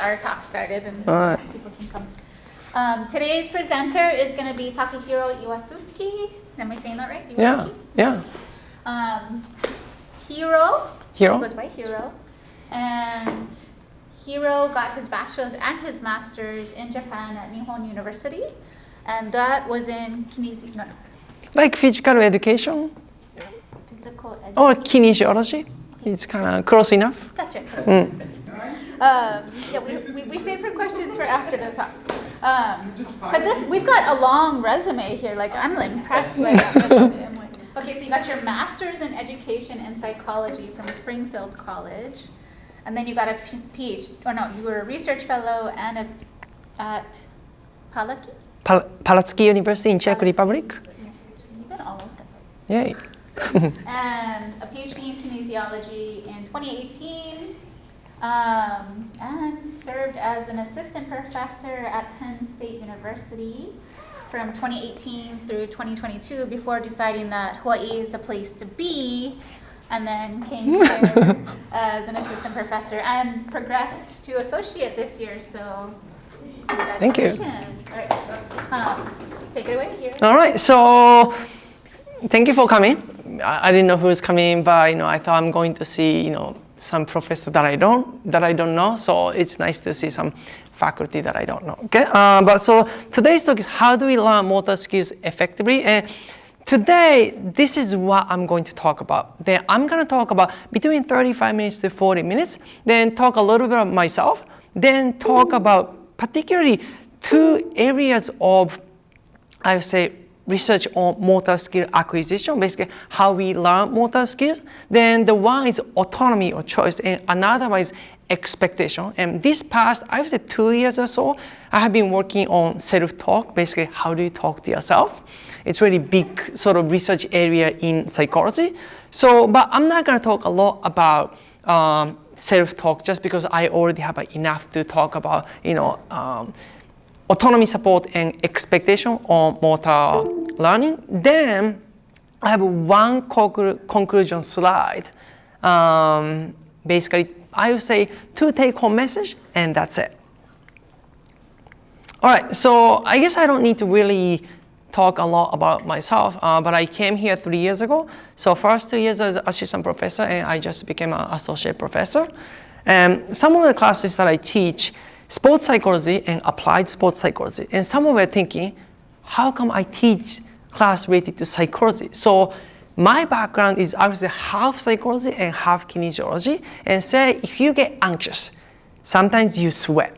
our talk started and All right. people can come. Today's presenter is going to be Takahiro Iwatsuki. Am I saying that right? Iwatsuki? Yeah. Hiro. Hiro? Goes by Hiro. And Hiro got his bachelor's and his master's in Japan at Nihon University. And that was in Like physical education physical education. or kinesiology. It's kind of close enough. Gotcha. We save for questions for after the talk. Because we've got a long resume here. Like, I'm impressed by that. Okay, so you got your master's in education and psychology from Springfield College. And then you got a PhD, you were a research fellow and at Palacky? Palatsky University in Czech Republic. You've been all over the place. Yay. And a PhD in kinesiology in 2018. And served as an assistant professor at Penn State University from 2018 through 2022 before deciding that Hawaii is the place to be, and then came here as an assistant professor and progressed to associate this year. So Thank you. congratulations. All right, take it away here. All right, so thank you for coming. I didn't know who was coming, but I thought I'm going to see some professor that I don't know. So it's nice to see some faculty that I don't know. Okay, but so today's talk is how do we learn motor skills effectively, and today this is what I'm going to talk about. Then I'm going to talk about between 35 minutes to 40 minutes. Then talk a little bit about myself. Then talk about particularly two areas of, I would say, research on motor skill acquisition, basically how we learn motor skills. Then the one is autonomy or choice, and another one is expectation. And this past, I would say 2 years or so, I have been working on self-talk, basically how do you talk to yourself. It's really big sort of research area in psychology. So, but I'm not going to talk a lot about self-talk just because I already have enough to talk about, autonomy support and expectation on motor learning. Then I have one conclusion slide. Basically, I would say 2 take-home message, and that's it. All right, so I guess I don't need to really talk a lot about myself, but I came here 3 years ago. So first 2 years as assistant professor, and I just became an associate professor. And some of the classes that I teach, sports psychology and applied sports psychology. And some of you are thinking, how come I teach class related to psychology? So my background is obviously half psychology and half kinesiology. And say if you get anxious, sometimes you sweat.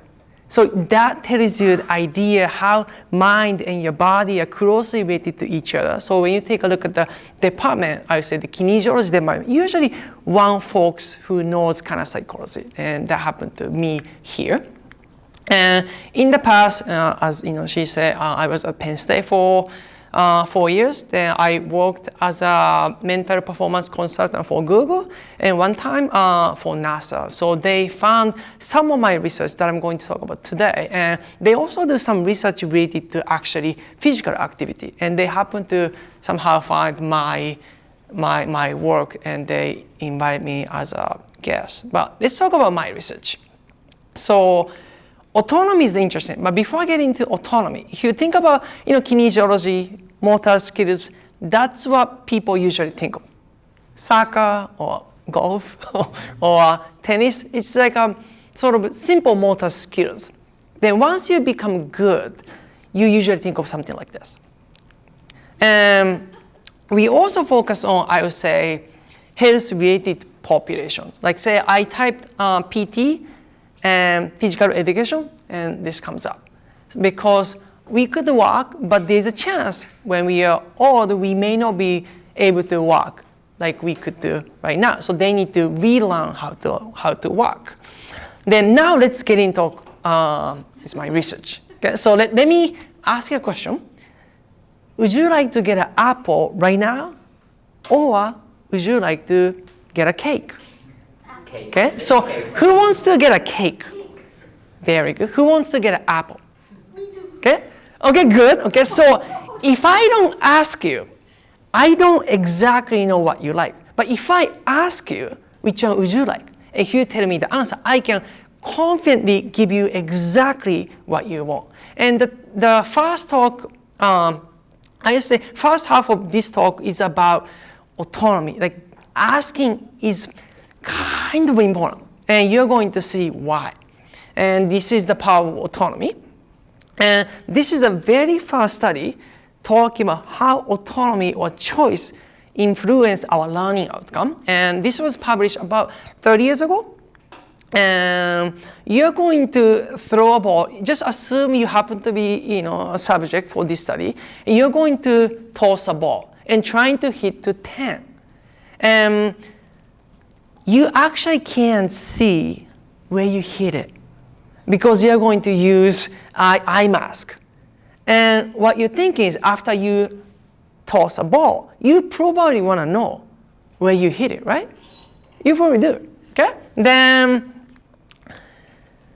So that tells you the idea how mind and your body are closely related to each other. So when you take a look at the department, I would say the kinesiology department, usually one folks who knows kind of psychology. And that happened to me here. And in the past, as she said, I was at Penn State for 4 years. Then I worked as a mental performance consultant for Google, and one time for NASA. So they found some of my research that I'm going to talk about today. And they also do some research related to actually physical activity. And they happen to somehow find my work, and they invite me as a guest. But let's talk about my research. So autonomy is interesting, but before I get into autonomy, if you think about kinesiology, motor skills, that's what people usually think of. Soccer or golf or tennis, it's like a sort of simple motor skills. Then once you become good, you usually think of something like this. And we also focus on, I would say, health-related populations. Like say I typed PT and physical education, and this comes up. Because we could walk, but there's a chance when we are old, we may not be able to walk like we could do right now. So they need to relearn how to walk. Then now let's get into it's my research. Okay, so let me ask you a question. Would you like to get an apple right now, or would you like to get a cake? Okay, so who wants to get a cake? Very good. Who wants to get an apple? Okay, good. Okay, so if I don't ask you, I don't exactly know what you like. But if I ask you, which one would you like? If you tell me the answer, I can confidently give you exactly what you want. And the first talk, I would say first half of this talk is about autonomy. Like asking is kind of important, and you're going to see why. And this is the power of autonomy. And this is a very first study talking about how autonomy or choice influence our learning outcome. And this was published about 30 years ago. And you're going to throw a ball. Just assume you happen to be, a subject for this study. And you're going to toss a ball and trying to hit to 10. And you actually can't see where you hit it because you're going to use eye mask. And what you think is after you toss a ball, you probably want to know where you hit it, right? You probably do, okay? Then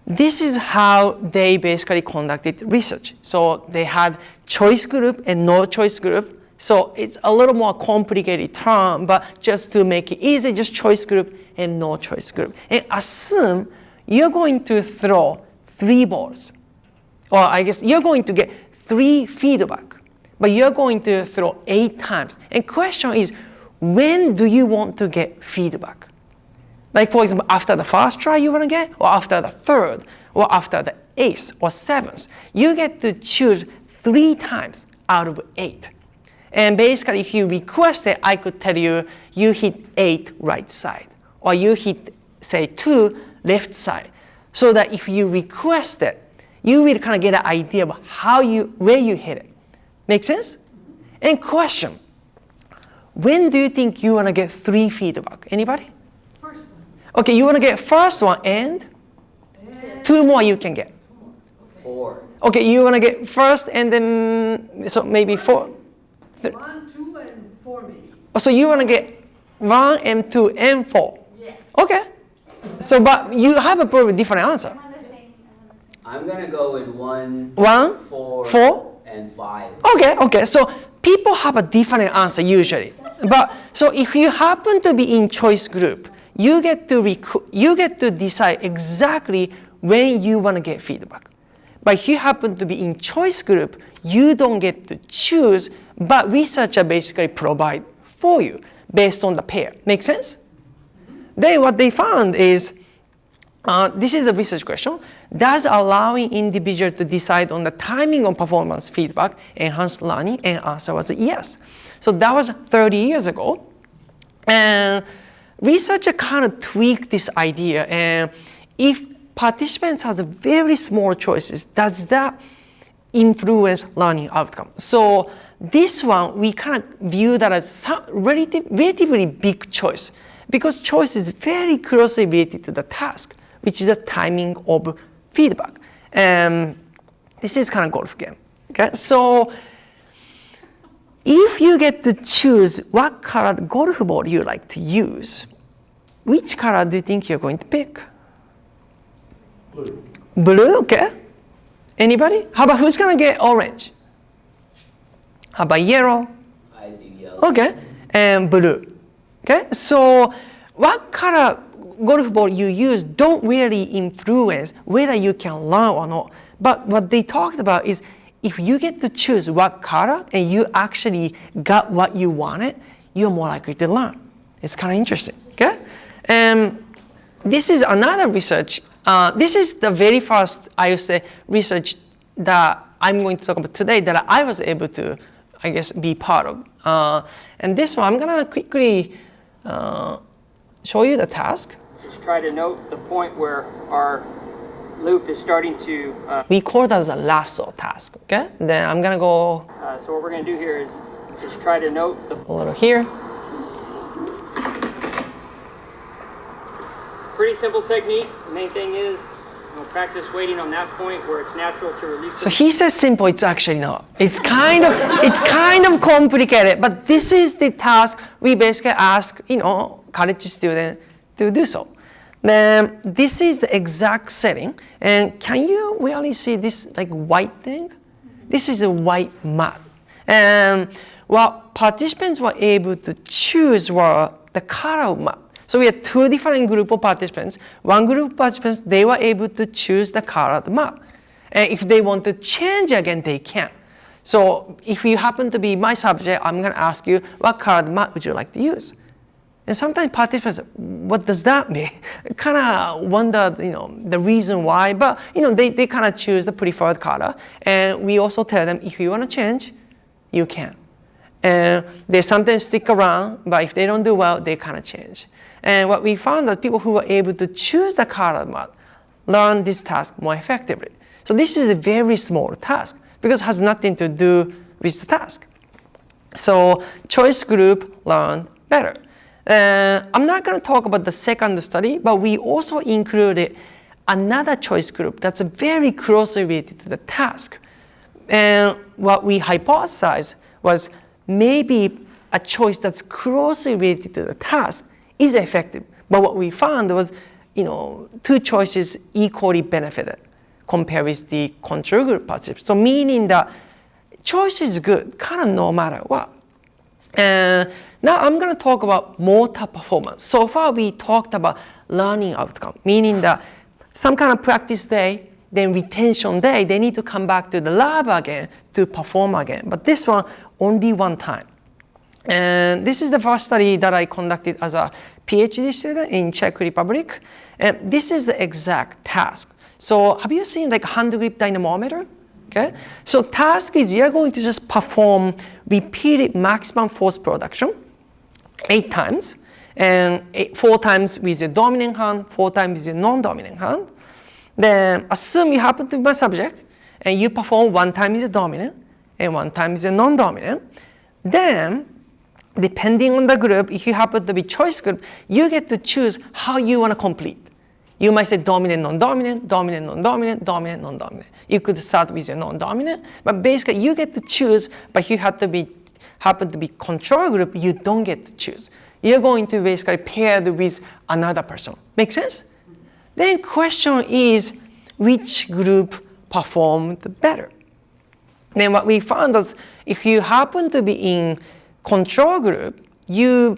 this is how they basically conducted research. So they had choice group and no choice group. So it's a little more complicated term, but just to make it easy, just choice group and no choice group. And assume you're going to throw 3 balls. Or I guess you're going to get 3 feedback, but you're going to throw 8 times. And question is, when do you want to get feedback? Like for example, after the first try you want to get, or after the 3rd, or after the 8th or 7th. You get to choose 3 times out of 8. And basically if you request it, I could tell you, you hit 8 right side, or you hit say 2 left side. So that if you request it, you will kind of get an idea of where you hit it. Make sense? And question, when do you think you want to get 3 feedback? Anybody? First one. Okay, you want to get first one and 2 more you can get. 4. Okay, you want to get first and then, so maybe 4. 1, 2, and 4 maybe. So you want to get 1 and 2 and 4. Yeah. Okay. So, but you have a probably different answer. I'm gonna go with 1, 1, 4, 4. and 5. Okay. So people have a different answer usually. But so if you happen to be in choice group, you get to decide exactly when you want to get feedback. But if you happen to be in choice group, you don't get to choose, but researcher basically provide for you based on the pair. Make sense? Then what they found is, this is a research question, does allowing individual to decide on the timing of performance feedback enhance learning? And answer was yes. So that was 30 years ago. And researcher kind of tweaked this idea. And if participants has very small choices, does that influence learning outcome? So this one, we kind of view that as some relatively big choice, because choice is very closely related to the task, which is the timing of feedback. This is kind of golf game. Okay, so if you get to choose what color golf ball you like to use, which color do you think you're going to pick? Blue. Blue, okay. Anybody? How about who's gonna get orange? How about yellow? I do yellow. Okay, and blue. Okay, so what color golf ball you use don't really influence whether you can learn or not. But what they talked about is if you get to choose what color and you actually got what you wanted, you're more likely to learn. It's kind of interesting. Okay, this is another research. This is the very first, I would say, research that I'm going to talk about today that I was able to, I guess, be part of. And this one, I'm gonna quickly show you the task. Just try to note the point where our loop is starting to. We call that as a lasso task, okay? Then I'm gonna go So what we're going to do here is just try to note the. a little here. Pretty simple technique. The main thing is practice waiting on that point where it's natural to release. So he says simple, it's actually not. It's kind of complicated, but this is the task we basically ask, college student to do so. Then this is the exact setting, and can you really see this like white thing? This is a white mat. And what participants were able to choose were the color of mat. So we had two different group of participants. One group of participants, they were able to choose the colored mat. And if they want to change again, they can. So if you happen to be my subject, I'm going to ask you, what colored mat would you like to use? And sometimes participants, what does that mean? Kind of wonder, the reason why. But, they kind of choose the preferred color. And we also tell them, if you want to change, you can. And they sometimes stick around, but if they don't do well, they kind of change. And what we found that people who were able to choose the colored mat learn this task more effectively. So this is a very small task because it has nothing to do with the task. So choice group learned better. I'm not going to talk about the second study, but we also included another choice group that's very closely related to the task. And what we hypothesized was maybe a choice that's closely related to the task is effective. But what we found was, two choices equally benefited compared with the control group participants. So meaning that choice is good, kind of no matter what. Now I'm going to talk about motor performance. So far we talked about learning outcome, meaning that some kind of practice day, then retention day, they need to come back to the lab again to perform again. But this one, only one time. And this is the first study that I conducted as a PhD student in Czech Republic. And this is the exact task. So have you seen like hand grip dynamometer? Okay. So task is you're going to just perform repeated maximum force production 8 times. And 4 times with your dominant hand, 4 times with your non-dominant hand. Then assume you happen to be my subject and you perform 1 time with the dominant and 1 time with the non-dominant. Then, depending on the group, if you happen to be choice group, you get to choose how you want to complete. You might say dominant, non-dominant, dominant, non-dominant, dominant, non-dominant. You could start with your non-dominant, but basically you get to choose, but if you happen to be control group, you don't get to choose. You're going to basically paired with another person. Make sense? Then question is, which group performed better? Then what we found is, if you happen to be in control group, you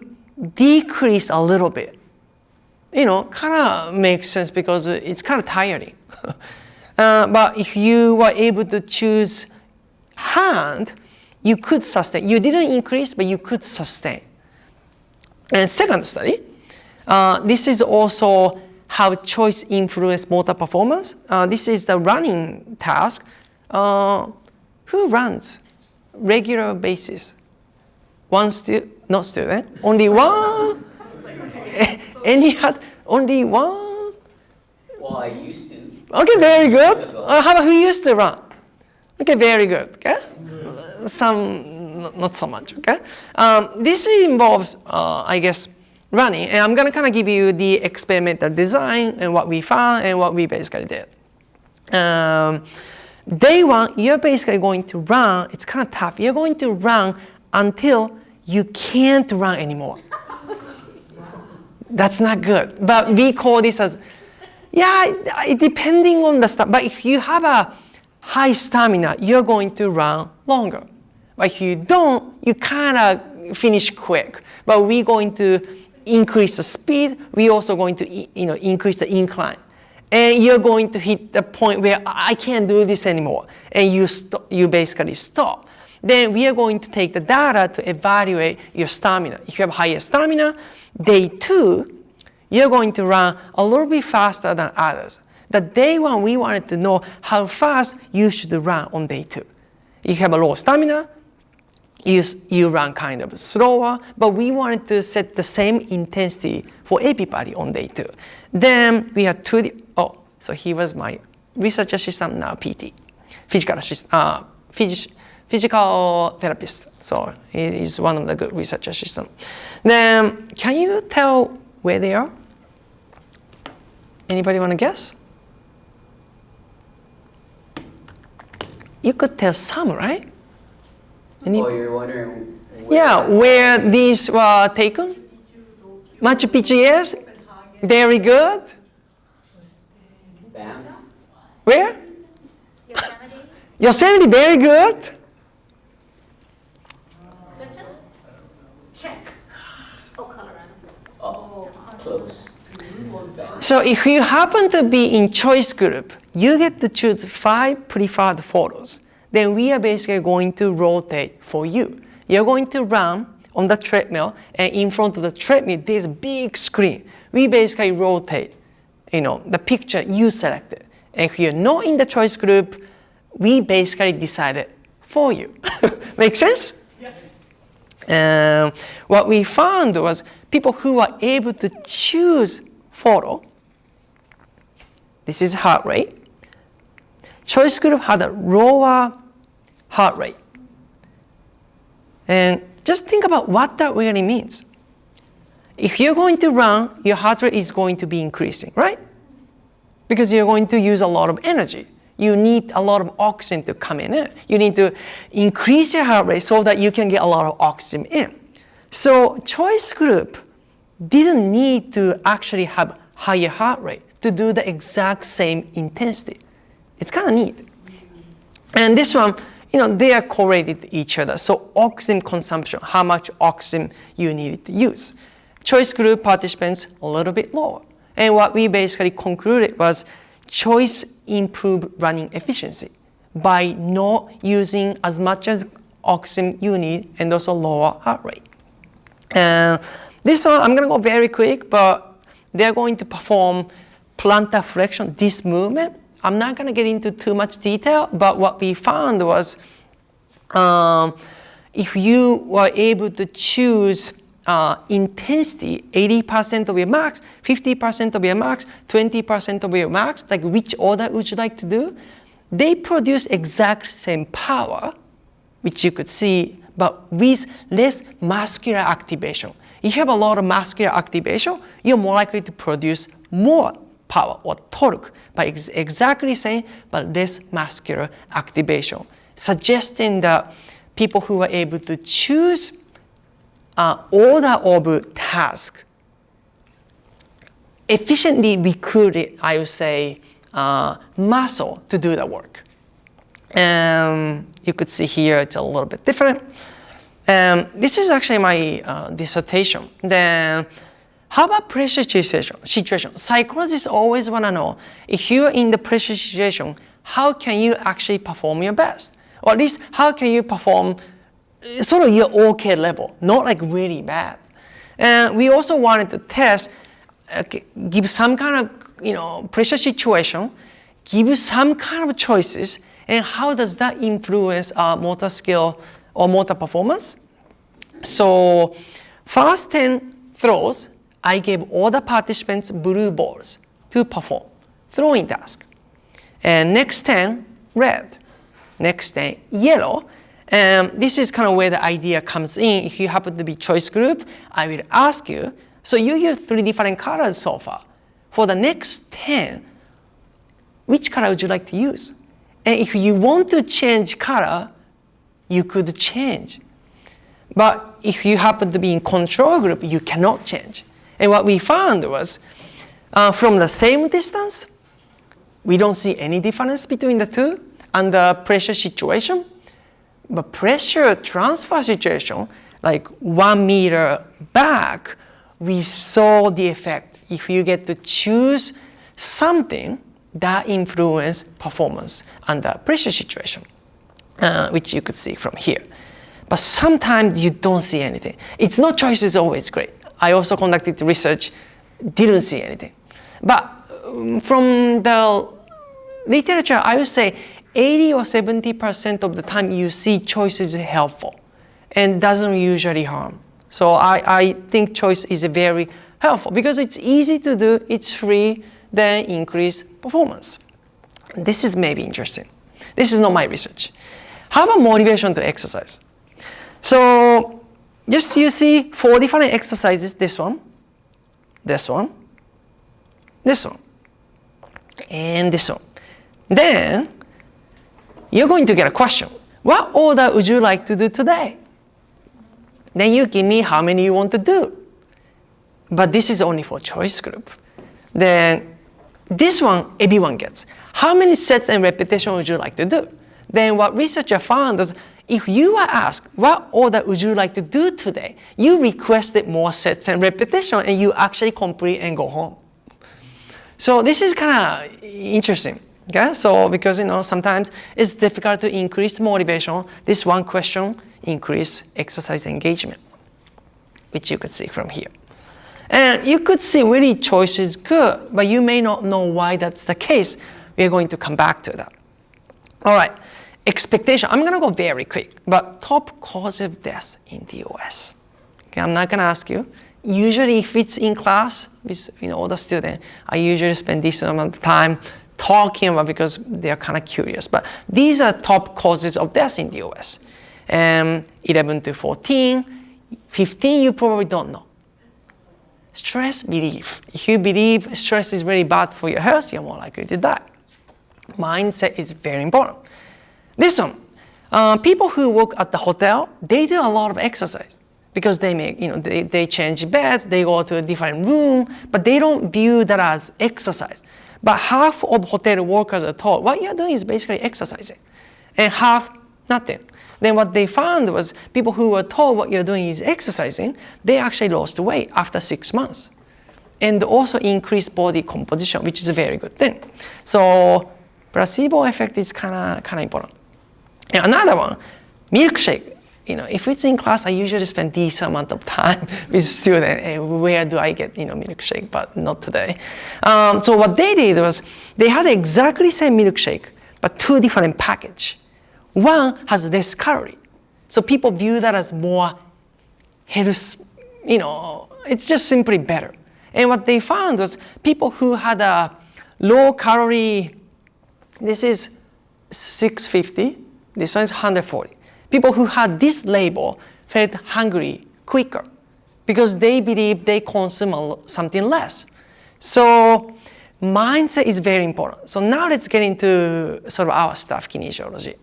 decrease a little bit. Kind of makes sense because it's kind of tiring. But if you were able to choose hand, you could sustain. You didn't increase, but you could sustain. And second study, this is also how choice influence motor performance. This is the running task. Who runs regular basis? Not student. Only one? Only one? Well, I used to. Okay, very good. How about who used to run? Okay, very good. Okay, some not so much. Okay, this involves, I guess, running, and I'm gonna kind of give you the experimental design and what we found and what we basically did. Day one, you're basically going to run. It's kind of tough. You're going to run until you can't run anymore. That's not good. But we call this as, depending on the stuff. But if you have a high stamina, you're going to run longer. But if you don't, you kind of finish quick. But we're going to increase the speed. We're also going to increase the incline. And you're going to hit the point where I can't do this anymore. And you basically stop. Then we are going to take the data to evaluate your stamina. If you have higher stamina, day 2, you're going to run a little bit faster than others. The day 1, we wanted to know how fast you should run on day 2. If you have a low stamina, you run kind of slower, but we wanted to set the same intensity for everybody on day 2. Then we had so he was my research assistant, now PT, physical therapist. So he is one of the good research assistants. Then, can you tell where they are? Anybody want to guess? You could tell some, right? You're wondering where these were taken? Machu Picchu, yes. Very good. Banff? Where? Yosemite? Yosemite, very good. Switzerland? Czech. Oh, Colorado. Oh, So if you happen to be in choice group, you get to choose 5 preferred photos. Then we are basically going to rotate for you. You're going to run on the treadmill, and in front of the treadmill, there's a big screen. We basically rotate, the picture you selected. And if you're not in the choice group, we basically decided for you. Make sense? Yeah. What we found was people who are able to choose photo. This is heart rate. Choice group had a lower heart rate. And just think about what that really means. If you're going to run, your heart rate is going to be increasing, right? Because you're going to use a lot of energy. You need a lot of oxygen to come in. You need to increase your heart rate so that you can get a lot of oxygen in. So choice group didn't need to actually have higher heart rate to do the exact same intensity. It's kind of neat. And this one, they are correlated to each other. So oxygen consumption, how much oxygen you need to use. Choice group participants, a little bit lower. And what we basically concluded was choice improved running efficiency by not using as much as oxygen you need and also lower heart rate. This one, I'm going to go very quick, but they're going to perform plantar flexion, this movement. I'm not going to get into too much detail, but what we found was if you were able to choose intensity, 80% of your max, 50% of your max, 20% of your max, like which order would you like to do? They produce exact same power, which you could see, but with less muscular activation. If you have a lot of muscular activation, you're more likely to produce more power or torque by exactly same, but less muscular activation, suggesting that people who are able to choose order of task efficiently recruited, I would say, muscle to do the work. You could see here it's a little bit different. This is actually my dissertation. Then, how about pressure situation? Psychologists always want to know, if you're in the pressure situation, how can you actually perform your best? Or at least, how can you perform sort of your okay level, not like really bad. And we also wanted to test, give some kind of pressure situation, give you some kind of choices, and how does that influence our motor skill or motor performance? So first 10 throws, I gave all the participants blue balls to perform throwing task. And next 10, red. Next 10, yellow. This is kind of where the idea comes in. If you happen to be choice group, I will ask you, so you use 3 different colors so far. For the next 10, which color would you like to use? And if you want to change color, you could change. But if you happen to be in control group, you cannot change. And what we found was, from the same distance, we don't see any difference between the two under pressure situation. But pressure transfer situation, like 1 meter back, we saw the effect. If you get to choose something that influence performance under pressure situation, which you could see from here. But sometimes you don't see anything. It's not choice is always great. I also conducted research, didn't see anything. But from the literature, I would say 80 or 70% of the time you see choice is helpful and doesn't usually harm. So I think choice is very helpful because it's easy to do, it's free, then increase performance. This is maybe interesting. This is not my research. How about motivation to exercise? So just you see 4 different exercises, this one, this one, this one, and this one. Then you're going to get a question. What order would you like to do today? Then you give me how many you want to do. But this is only for choice group. Then this one, everyone gets. How many sets and repetition would you like to do? Then what researcher found is if you are asked, what order would you like to do today? You requested more sets and repetition and you actually complete and go home. So this is kind of interesting. Okay, so because sometimes it's difficult to increase motivation. This one question increase exercise engagement, which you could see from here. And you could see really choice is good, but you may not know why that's the case. We're going to come back to that. All right, expectation. I'm gonna go very quick, but top cause of death in the US. Okay, I'm not gonna ask you. Usually if it's in class with all the students, I usually spend this amount of time talking about because they're kind of curious. But these are top causes of death in the US. 11 to 14, 15 you probably don't know. Stress belief. If you believe stress is very bad for your health, you're more likely to die. Mindset is very important. This one, people who work at the hotel, they do a lot of exercise because they make, they change beds, they go to a different room, but they don't view that as exercise. But half of hotel workers are told, what you're doing is basically exercising, and half, nothing. Then what they found was people who were told what you're doing is exercising, they actually lost weight after 6 months. And also increased body composition, which is a very good thing. So placebo effect is kind of important. And another one, milkshake. If it's in class, I usually spend this amount of time with students. Where do I get, milkshake? But not today. So what they did was they had exactly same milkshake, but 2 different package. One has less calorie, so people view that as more health. It's just simply better. And what they found was people who had a low calorie. This is 650. This one is 140. People who had this label felt hungry quicker because they believe they consume something less. So mindset is very important. So now let's get into sort of our stuff, kinesiology.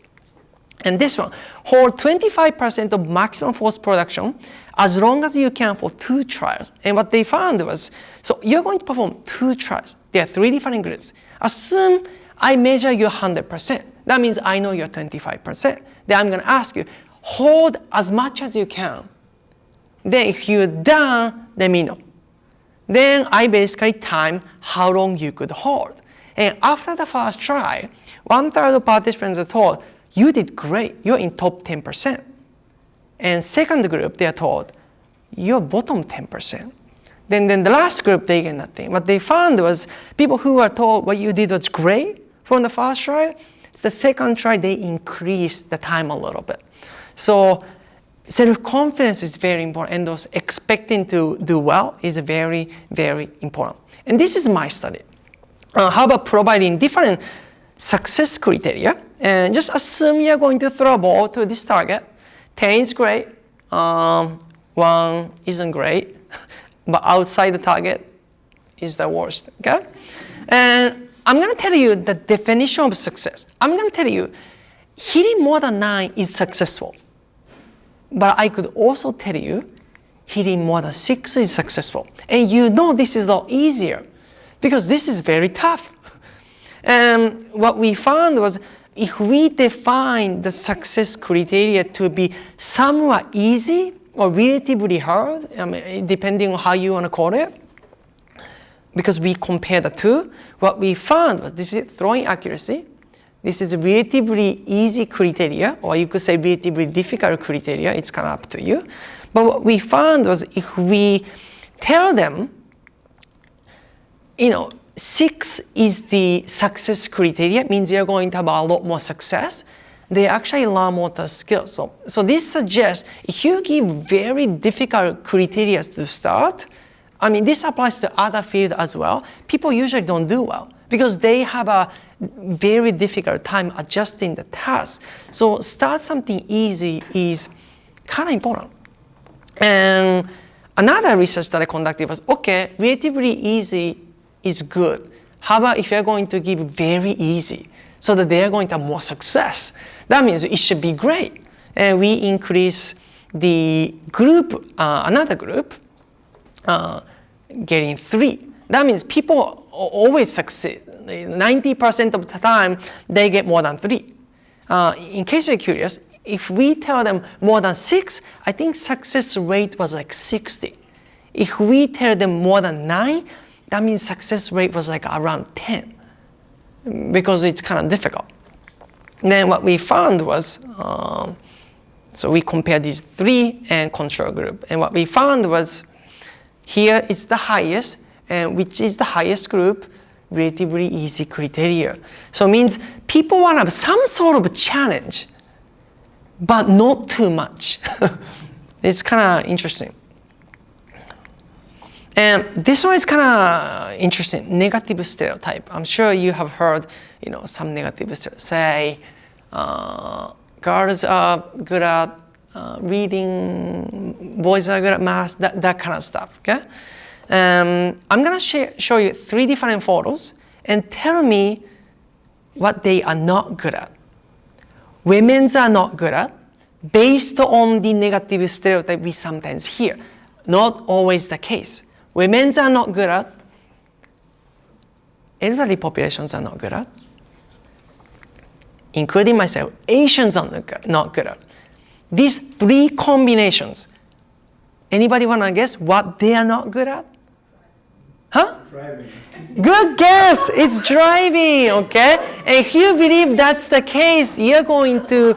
And this one, hold 25% of maximum force production as long as you can for 2 trials. And what they found was, so you're going to perform 2 trials. There are 3 different groups. Assume I measure you 100%. That means I know you're 25%. Then I'm going to ask you, hold as much as you can. Then if you're done, let me know. Then I basically time how long you could hold. And after the first try, 1/3 of participants are told, you did great, you're in top 10%. And second group, they are told, you're bottom 10%. Then the last group, they get nothing. What they found was people who were told what you did was great from the first try, the second try, they increased the time a little bit. So self-confidence is very important, and those expecting to do well is very, very important. And this is my study. How about providing different success criteria? And just assume you're going to throw a ball to this target. 10 is great, 1 isn't great, but outside the target is the worst, okay? And I'm going to tell you the definition of success. I'm going to tell you, hitting more than 9 is successful. But I could also tell you, hitting more than 6 is successful. And this is a lot easier because this is very tough. And what we found was if we define the success criteria to be somewhat easy or relatively hard, depending on how you want to call it, because we compare the two, what we found was this is throwing accuracy. This is a relatively easy criteria, or you could say relatively difficult criteria. It's kind of up to you. But what we found was if we tell them, 6 is the success criteria, means you're going to have a lot more success, they actually learn motor skills. So this suggests if you give very difficult criteria to start, this applies to other fields as well. People usually don't do well because they have a very difficult time adjusting the task. So start something easy is kind of important. And another research that I conducted was, okay, relatively easy is good. How about if you're going to give very easy so that they're going to have more success? That means it should be great. And we increase the group, another group, getting 3. That means people always succeed. 90% of the time, they get more than 3. In case you're curious, if we tell them more than 6, I think success rate was like 60. If we tell them more than 9, that means success rate was like around 10 because it's kind of difficult. Then what we found was, so we compared these 3 and control group. And what we found was here it's the highest, and which is the highest group, relatively easy criteria. So it means people want to have some sort of challenge, but not too much. It's kind of interesting. And this one is kind of interesting, negative stereotype. I'm sure you have heard, some negative stereotypes. Say, girls are good at reading, boys are good at math, that kind of stuff, okay? I'm gonna show you 3 different photos and tell me what they are not good at. Women's are not good at, based on the negative stereotype we sometimes hear. Not always the case. Women's are not good at, elderly populations are not good at, including myself, Asians are not good at. These 3 combinations, anybody want to guess what they are not good at? Huh? Driving. Good guess! It's driving, okay? And if you believe that's the case, you're going to,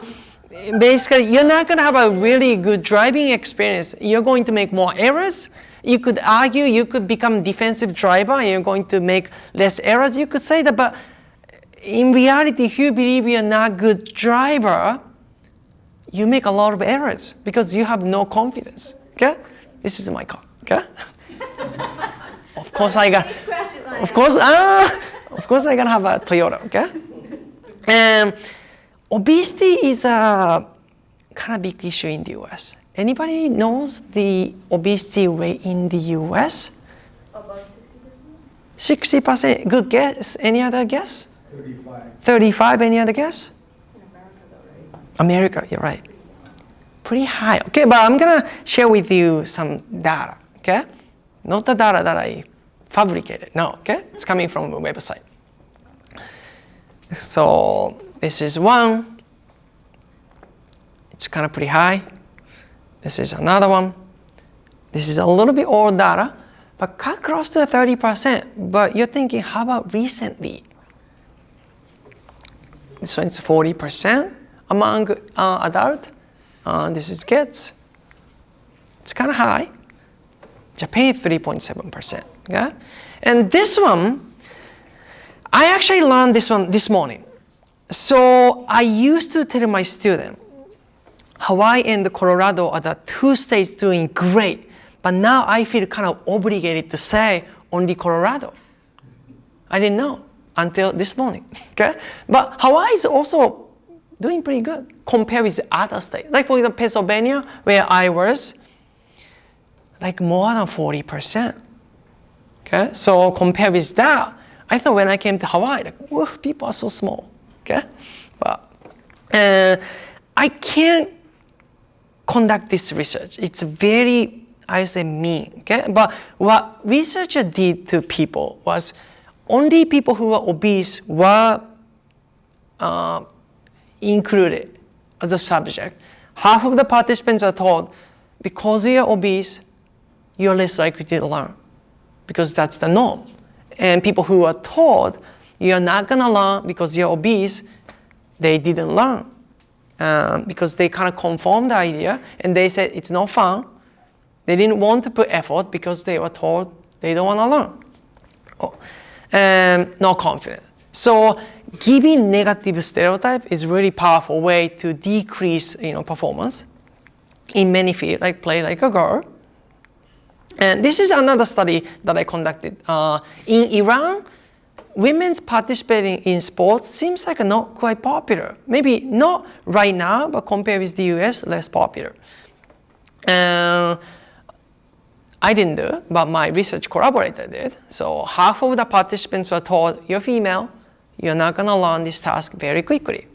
basically, you're not going to have a really good driving experience. You're going to make more errors. You could argue you could become defensive driver and you're going to make less errors. You could say that, but in reality, if you believe you're not a good driver, you make a lot of errors because you have no confidence, okay? This is my car, okay? Of course I got to have a Toyota, okay? And obesity is a kind of big issue in the US. Anybody knows the obesity rate in the US? About 60%? 60%. Good guess. Any other guess? 35. 35. Any other guess? In America though, right? America, you're right. Pretty high. Okay, but I'm gonna share with you some data, okay? Not the data that I fabricated, no, okay? It's coming from a website. So this is one. It's kind of pretty high. This is another one. This is a little bit old data, but cut close to 30%. But you're thinking, how about recently? So it's 40% among adult. This is kids. It's kind of high. Japan 3.7%. Okay? And this one, I actually learned this one this morning. So I used to tell my student, Hawaii and Colorado are the 2 states doing great, but now I feel kind of obligated to say only Colorado. I didn't know until this morning. Okay? But Hawaii is also doing pretty good compared with other states. Like for example, Pennsylvania, where I was, like more than 40%. Okay? So compared with that, I thought when I came to Hawaii, like, whoa, people are so small. Okay? But I can't conduct this research. It's very, I say, mean. Okay? But what researcher did to people was only people who were obese were included as a subject. Half of the participants are told, because you're obese, you're less likely to learn, because that's the norm. And people who are told, you're not going to learn because you're obese, they didn't learn. Because they kind of conformed the idea, and they said it's not fun. They didn't want to put effort because they were told they don't want to learn. No confidence. So giving negative stereotype is really powerful way to decrease performance in many fields, like play like a girl. And this is another study that I conducted. In Iran, women's participating in sports seems like not quite popular. Maybe not right now, but compared with the US, less popular. I didn't do it, but my research collaborator did. So half of the participants were told, you're female, you're not going to learn this task very quickly.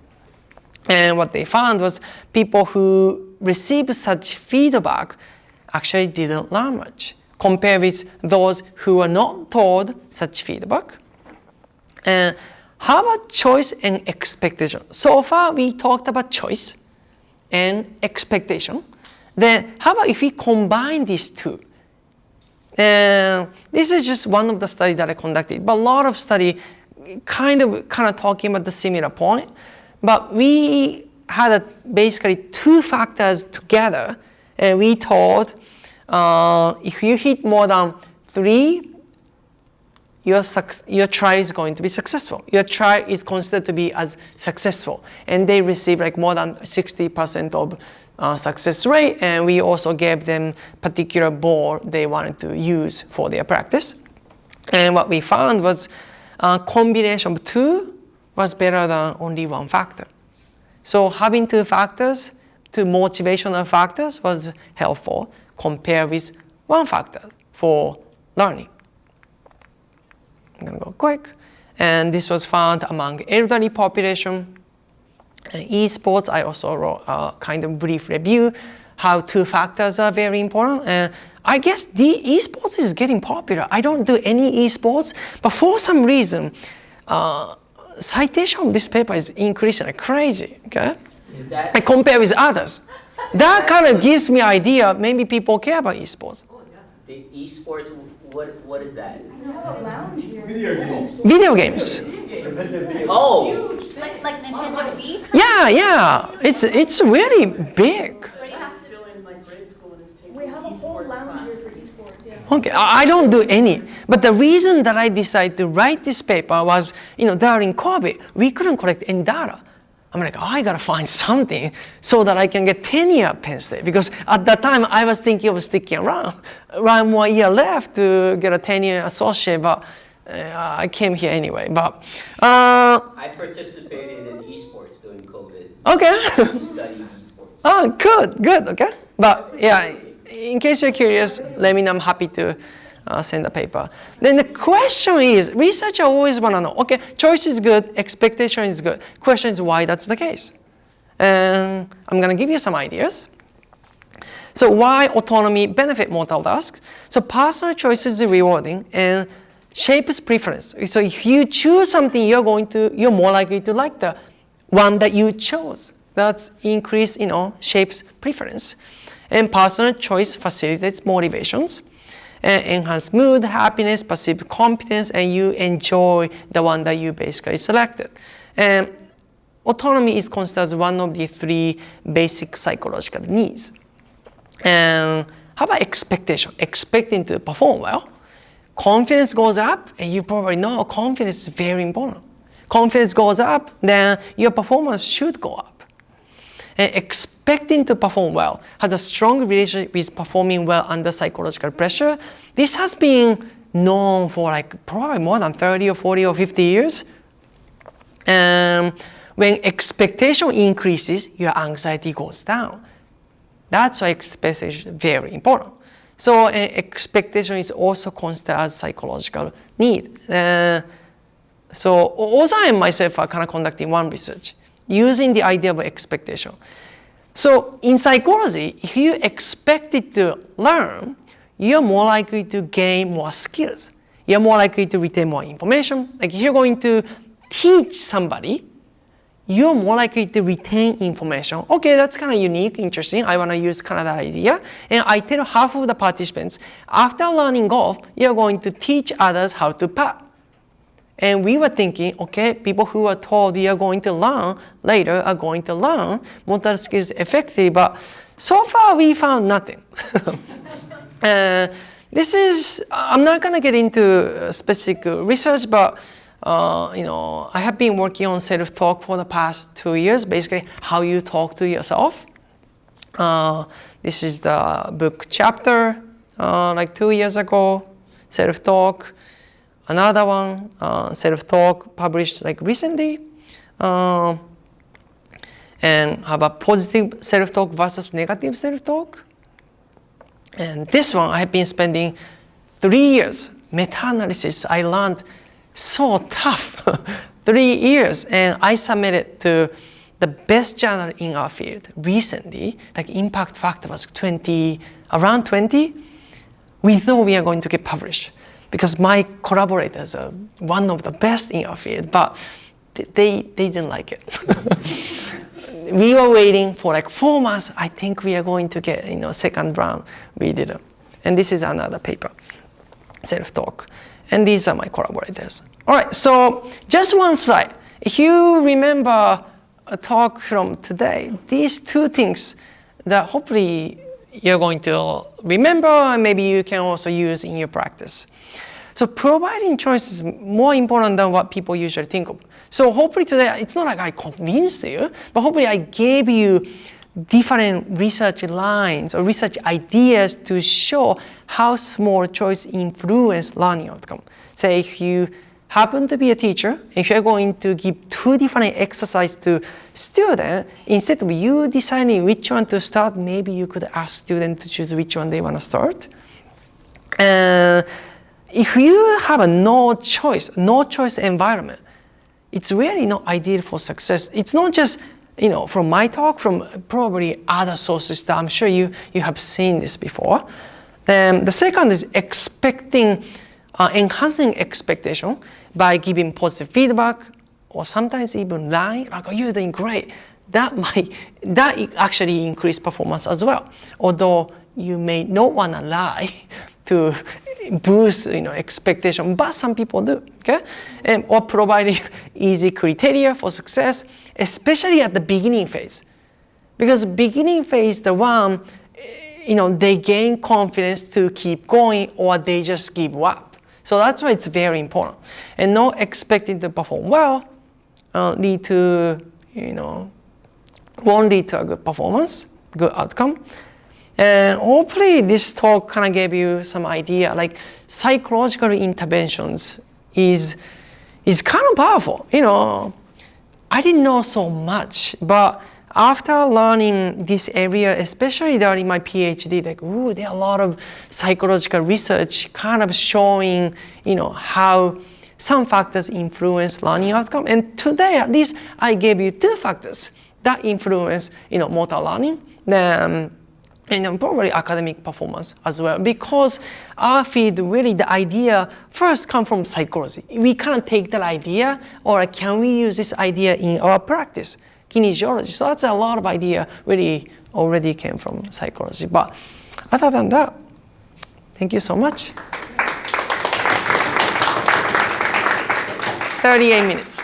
And what they found was people who received such feedback actually didn't learn much, compared with those who were not told such feedback. And how about choice and expectation? So far, we talked about choice and expectation. Then how about if we combine these two? And this is just one of the studies that I conducted, but a lot of study kind of talking about the similar point. But we had basically two factors together, and we thought if you hit more than 3, your trial is going to be successful. Your trial is considered to be as successful, and they receive like more than 60% of success rate. And we also gave them particular board they wanted to use for their practice. And what we found was a combination of 2 was better than only 1 factor. So having 2 factors, 2 motivational factors was helpful compared with 1 factor for learning. I'm going to go quick. And this was found among elderly population. And esports, I also wrote a kind of brief review how 2 factors are very important. And I guess the esports is getting popular. I don't do any esports, but for some reason, citation of this paper is increasing like crazy. Okay, Is that, I compare with others. That kind of gives me idea. Maybe people care about esports. the esports, what is that? We have a lounge here. Video games. Video games. Oh, Like Nintendo Wii? Yeah. It's really big. Where you have to Still in like grade school and is taking We have a whole esports lounge here classes. for esports, yeah. Okay, I don't do any. But the reason that I decided to write this paper was, during COVID, we couldn't collect any data. I'm like, I gotta find something so that I can get tenure at Penn State. Because at that time, I was thinking of sticking around. 1 more year left to get a tenure associate, but I came here anyway. But I participated in esports during COVID. okay. We studied esports. Oh, good, okay. But yeah, in case you're curious, let me know. I'm happy to send a paper. Then the question is, researchers always want to know, okay, choice is good, expectation is good. Question is why that's the case. And I'm going to give you some ideas. So why autonomy benefit mortal tasks? So personal choice is rewarding and shapes preference. So if you choose something, you're more likely to like the one that you chose. That's increase, shapes preference. And personal choice facilitates motivations, enhance mood, happiness, perceived competence, and you enjoy the one that you basically selected. And autonomy is considered one of the 3 basic psychological needs. And how about expectation? Expecting to perform well. Confidence goes up, and you probably know confidence is very important. Confidence goes up, then your performance should go up. And expecting to perform well has a strong relationship with performing well under psychological pressure. This has been known for probably more than 30 or 40 or 50 years. When expectation increases, your anxiety goes down. That's why expectation is very important. So expectation is also considered as psychological need. So also I myself are kind of conducting one research using the idea of expectation. So in psychology, if you expected to learn, you're more likely to gain more skills. You're more likely to retain more information. Like if you're going to teach somebody, you're more likely to retain information. Okay, that's kind of unique, interesting. I want to use kind of that idea. And I tell half of the participants, after learning golf, you're going to teach others how to putt. And we were thinking, okay, people who are told you're going to learn later are going to learn motor skills effectively, but so far we found nothing. I'm not going to get into specific research, but I have been working on self-talk for the past 2 years, basically how you talk to yourself. This is the book chapter, 2 years ago, self-talk. Another one, self-talk, published recently. And have a positive self-talk versus negative self-talk. And this one, I have been spending 3 years, meta-analysis. I learned so tough, 3 years. And I submitted to the best journal in our field recently, impact factor was around 20. We thought we are going to get published, because my collaborators are one of the best in our field, but they didn't like it. We were waiting for 4 months. I think we are going to get, second round. We didn't. And this is another paper. self-talk. And these are my collaborators. All right, so just one slide. If you remember a talk from today, these two things that hopefully you're going to remember and maybe you can also use in your practice. So providing choice is more important than what people usually think of. So hopefully today, it's not like I convinced you, but hopefully I gave you different research lines or research ideas to show how small choice influence learning outcome. Say if you happen to be a teacher, if you're going to give two different exercises to students, instead of you deciding which one to start, maybe you could ask students to choose which one they want to start. If you have a no choice environment, it's really not ideal for success. It's not just, from my talk, from probably other sources that I'm sure you have seen this before. The second is enhancing expectation by giving positive feedback, or sometimes even lying, like, oh, you're doing great. That actually increase performance as well. Although you may not want to lie to boost expectation, but some people do, okay? Or providing easy criteria for success, especially at the beginning phase. Because beginning phase, the one, they gain confidence to keep going or they just give up. So that's why it's very important. And not expecting to perform well won't lead to a good performance, good outcome. And hopefully this talk kind of gave you some idea, like psychological interventions is kind of powerful. I didn't know so much, but after learning this area, especially during my PhD, there are a lot of psychological research kind of showing, how some factors influence learning outcome. And today, at least, I gave you two factors that influence, motor learning. And probably academic performance as well, because our field, really the idea first come from psychology. We can't take that idea, or can we use this idea in our practice, kinesiology. So that's a lot of idea really already came from psychology. But other than that, thank you so much. 38 minutes.